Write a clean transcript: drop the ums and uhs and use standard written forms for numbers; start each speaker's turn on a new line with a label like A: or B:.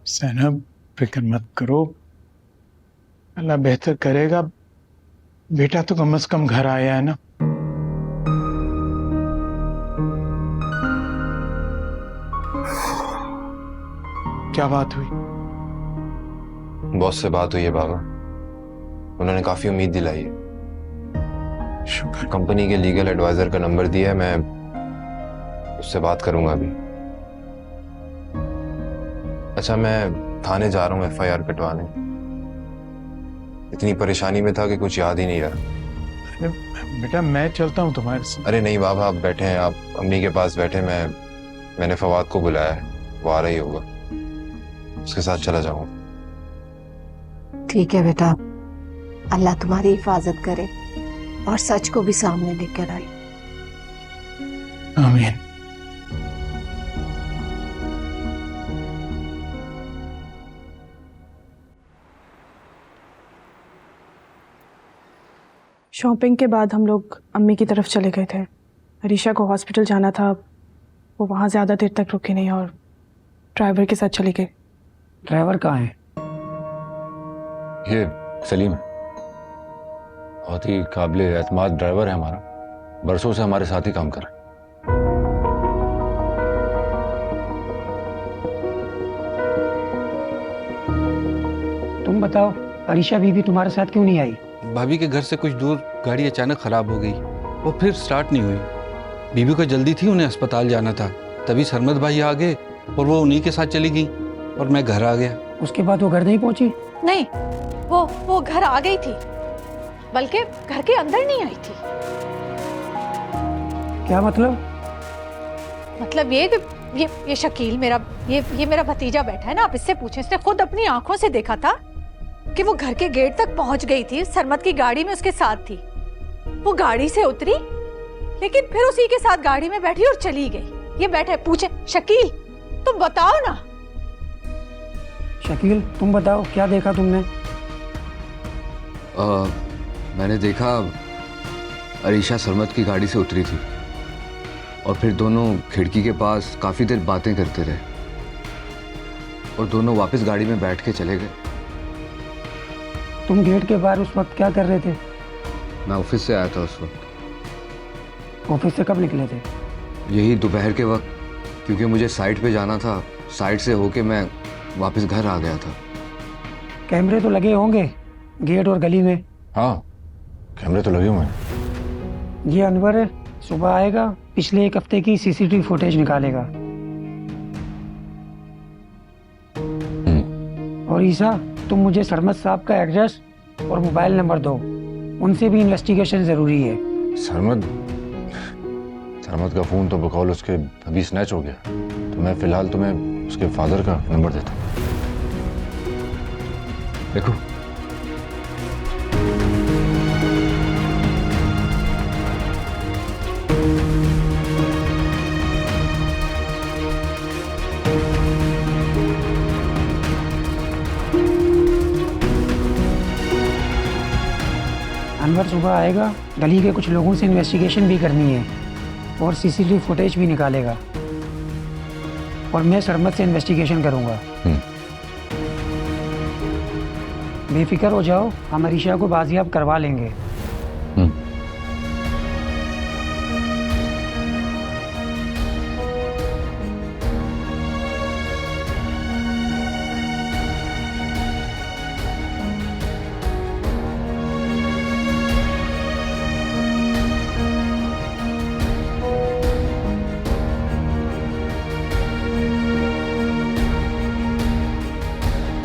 A: Zainab, फिक्र मत करो, अल्लाह बेहतर करेगा। बेटा तो कम से कम घर आया है ना। क्या बात हुई?
B: बॉस से बात हुई है बाबा, उन्होंने काफी उम्मीद दिलाई है।
A: शुक्र।
B: कंपनी के लीगल एडवाइजर का नंबर दिया है, मैं उससे बात करूंगा अभी। अच्छा, मैं थाने जा रहा हूँ FIR कटवाने। इतनी परेशानी में था कि कुछ याद ही नहीं रहा।
A: अरे बेटा, मैं चलता हूँ तुम्हारे साथ।
B: अरे नहीं बाबा, आप बैठे हैं, आप अम्मी के पास बैठे। मैंने फवाद को बुलाया है, वो आ रही होगा, उसके साथ चला जाऊंगा।
C: ठीक है बेटा, अल्लाह तुम्हारी हिफाजत करे और सच को भी सामने लेकर आए।
A: आमीन।
D: शॉपिंग के बाद हम लोग अम्मी की तरफ चले गए थे। अरीशा को हॉस्पिटल जाना था, वो वहाँ ज़्यादा देर तक रुकी नहीं और ड्राइवर के साथ चली गई।
E: ड्राइवर कहाँ है?
F: ये सलीम है, बहुत ही काबिल एतमाद ड्राइवर है हमारा, बरसों से हमारे साथ ही काम कर रहा है।
E: तुम बताओ, अरीशा बीबी तुम्हारे साथ क्यों नहीं आई?
G: भाभी के घर से कुछ दूर गाड़ी अचानक खराब हो गई और फिर स्टार्ट नहीं हुई। बीबी को जल्दी थी, उन्हें अस्पताल जाना था, तभी सरमद भाई आ गए और वो उन्हीं के साथ चली गई और मैं घर आ गया।
E: उसके बाद वो घर नहीं पहुंची?
H: नहीं, वो घर आ गई थी, बल्कि घर के अंदर नहीं आई थी।
E: क्या मतलब?
H: मतलब ये कि ये शकील मेरा ये मेरा भतीजा बैठा है ना, आप इससे पूछें, इसने खुद अपनी आंखों से देखा था कि वो घर के गेट तक पहुंच गई थी, सरमद की गाड़ी में उसके साथ थी। वो गाड़ी से उतरी, लेकिन फिर उसी के साथ गाड़ी में बैठी और चली गई। ये बैठे, पूछे शकील तुम बताओ ना।
E: शकील तुम बताओ, क्या देखा तुमने?
I: मैंने देखा अरीशा सरमद की गाड़ी से उतरी थी और फिर दोनों खिड़की के पास काफ़ी देर बातें करते रहे और दोनों वापस गाड़ी में बैठ के चले गए।
E: तुम गेट के बाहर उस वक्त क्या कर रहे थे?
I: मैं ऑफिस से आया था उस वक्त।
E: ऑफिस से कब निकले थे?
I: यही दोपहर के वक्त, क्योंकि मुझे साइट पे जाना था। साइट से होके मैं वापस घर आ गया था।
E: कैमरे तो लगे होंगे गेट और गली में?
F: हाँ, कैमरे तो लगे हुए हैं।
E: ये अनवर सुबह आएगा, पिछले 1 हफ्ते की CCTV फुटेज निकालेगा। और ईसा, तुम मुझे सरमद साहब का एड्रेस और मोबाइल नंबर दो, उनसे भी इन्वेस्टिगेशन जरूरी है।
F: सरमद का फोन तो बकौल उसके अभी स्नैच हो गया, तो मैं फिलहाल तुम्हें उसके फादर का नंबर देता हूँ। देखो,
E: अनवर सुबह आएगा, गली के कुछ लोगों से इन्वेस्टिगेशन भी करनी है और CCTV फुटेज भी निकालेगा और मैं सरमद से इन्वेस्टिगेशन करूंगा। बेफिक्र हो जाओ, हम अरीशा को बाजियाब करवा लेंगे।